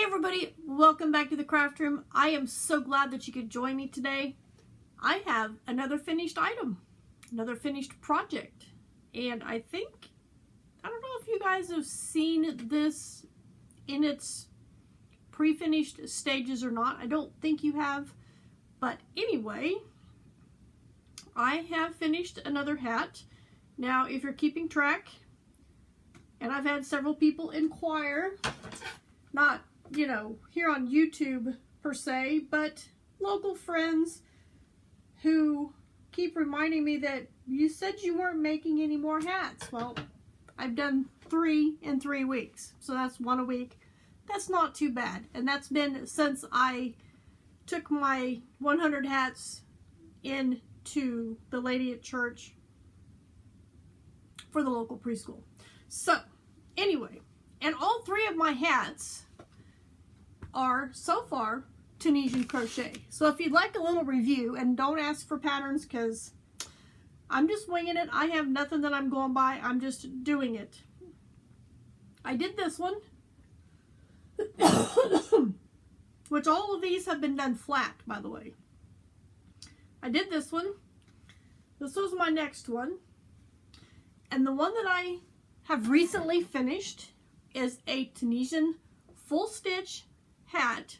Everybody, welcome back to the craft room. I am so glad that you could join me today. I have another finished item, another finished project, and I don't know if you guys have seen this in its pre-finished stages or not. I don't think you have, but anyway, I have finished another hat. Now, if you're keeping track, and I've had several people inquire, not, you know, here on YouTube per se, but local friends who keep reminding me that you said you weren't making any more hats. Well, I've done 3 in 3 weeks, so that's 1 a week. That's not too bad, and that's been since I took my 100 hats into the lady at church for the local preschool. So anyway, and all 3 of my hats are so far Tunisian crochet. So if you'd like a little review, and don't ask for patterns because I'm just winging it. I have nothing that I'm going by. I'm just doing it. I did this one, which all of these have been done flat, by the way. I did this one. This was my next one. And the one that I have recently finished is a Tunisian full stitch hat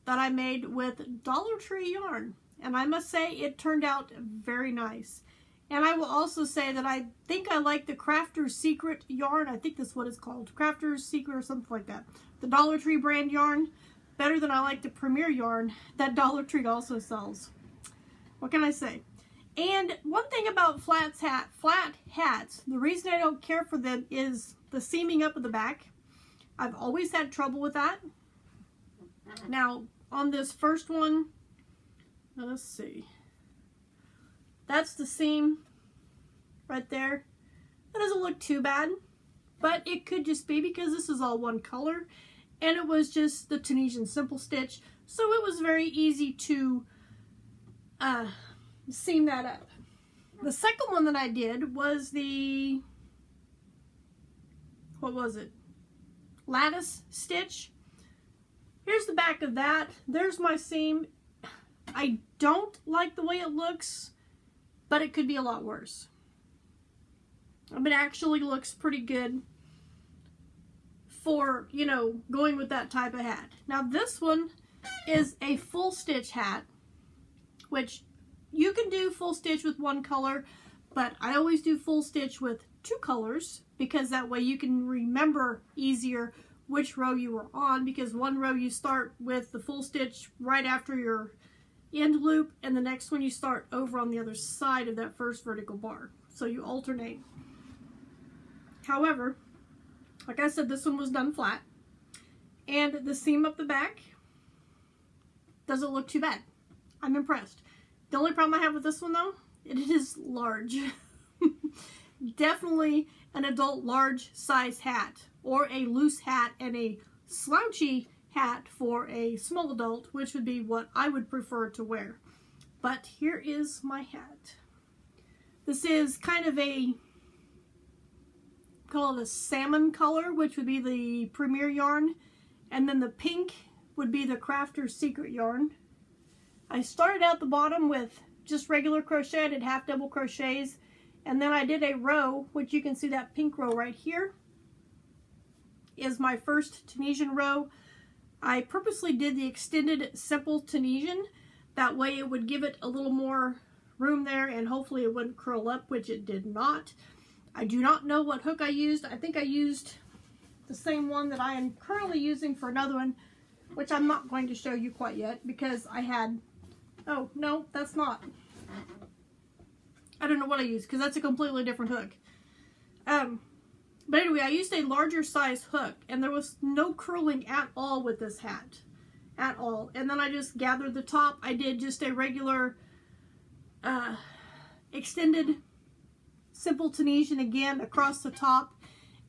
that I made with Dollar Tree yarn, and I must say it turned out very nice. And I will also say that I think I like the Crafter's Secret yarn. I think that's what it's called, Crafter's Secret or something like that. The Dollar Tree brand yarn better than I like the Premier yarn that Dollar Tree also sells. What can I say? And one thing about flat hats, the reason I don't care for them is the seaming up of the back. I've always had trouble with that. Now, on this first one, let's see. That's the seam right there. That doesn't look too bad, but it could just be because this is all one color, and it was just the Tunisian simple stitch, so it was very easy to seam that up. The second one that I did was the, what was it? Lattice stitch. Here's the back of that. There's my seam. I don't like the way it looks, but it could be a lot worse. It actually looks pretty good for, you know, going with that type of hat. Now this one is a full stitch hat, which you can do full stitch with 1 color, but I always do full stitch with 2 colors because that way you can remember easier which row you were on, because one row you start with the full stitch right after your end loop, and the next one you start over on the other side of that first vertical bar. So you alternate. However, like I said, this one was done flat, and the seam up the back doesn't look too bad. I'm impressed. The only problem I have with this one, though, it is large. Definitely an adult large size hat, or a loose hat and a slouchy hat for a small adult, which would be what I would prefer to wear. But here is my hat. This is kind of a, call it a salmon color, which would be the Premier yarn, and then the pink would be the Crafter's Secret yarn. I started out the bottom with just regular crochet. I did half double crochets, and then I did a row, which you can see that pink row right here is my first Tunisian row. I purposely did the extended simple Tunisian. That way it would give it a little more room there, and hopefully it wouldn't curl up, which it did not. I do not know what hook I used. I think I used the same one that I am currently using for another one, which I'm not going to show you quite yet because I had, oh no, that's not. I don't know what I used because that's a completely different hook. But anyway, I used a larger size hook, and there was no curling at all with this hat. At all. And then I just gathered the top. I did just a regular extended simple Tunisian again across the top.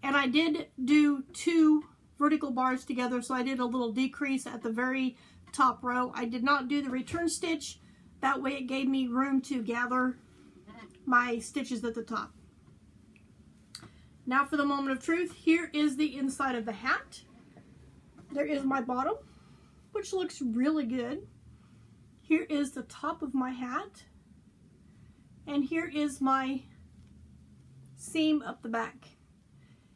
And I did do 2 vertical bars together, so I did a little decrease at the very top row. I did not do the return stitch. That way it gave me room to gather my stitches at the top. Now for the moment of truth, here is the inside of the hat. there is my bottom, which looks really good. Here is the top of my hat. And here is my seam up the back.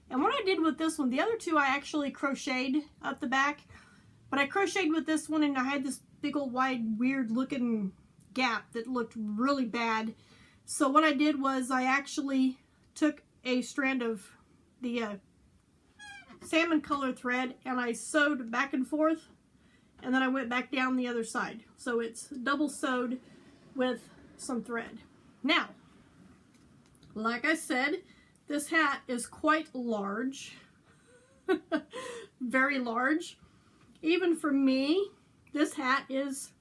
And what I did with this one, the other two I actually crocheted up the back, but I crocheted with this one and I had this big old wide weird looking gap that looked really bad. So what I did was I actually took a strand of the salmon color thread and I sewed back and forth, and then I went back down the other side. So it's double sewed with some thread. Now, like I said, this hat is quite large. Very large. Even for me, this hat is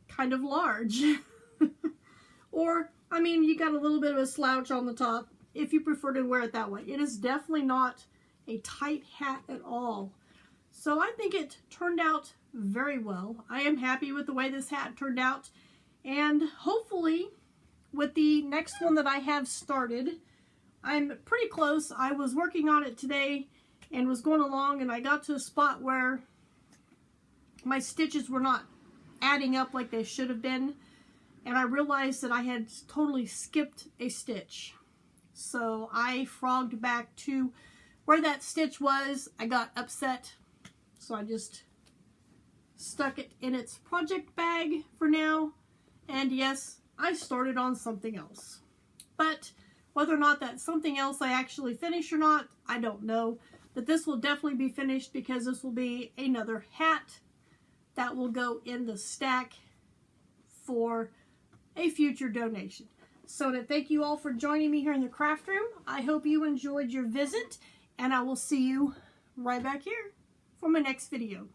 kind of large. Or, I mean, you got a little bit of a slouch on the top if you prefer to wear it that way. It is definitely not a tight hat at all. So I think it turned out very well. I am happy with the way this hat turned out. And hopefully, with the next one that I have started, I'm pretty close. I was working on it today and was going along, and I got to a spot where my stitches were not adding up like they should have been, and I realized that I had totally skipped a stitch. So I frogged back to where that stitch was. I got upset, so I just stuck it in its project bag for now. And yes, I started on something else. But whether or not that's something else I actually finish or not, I don't know. But this will definitely be finished because this will be another hat that will go in the stack for a future donation. So to thank you all for joining me here in the craft room. I hope you enjoyed your visit, and I will see you right back here for my next video.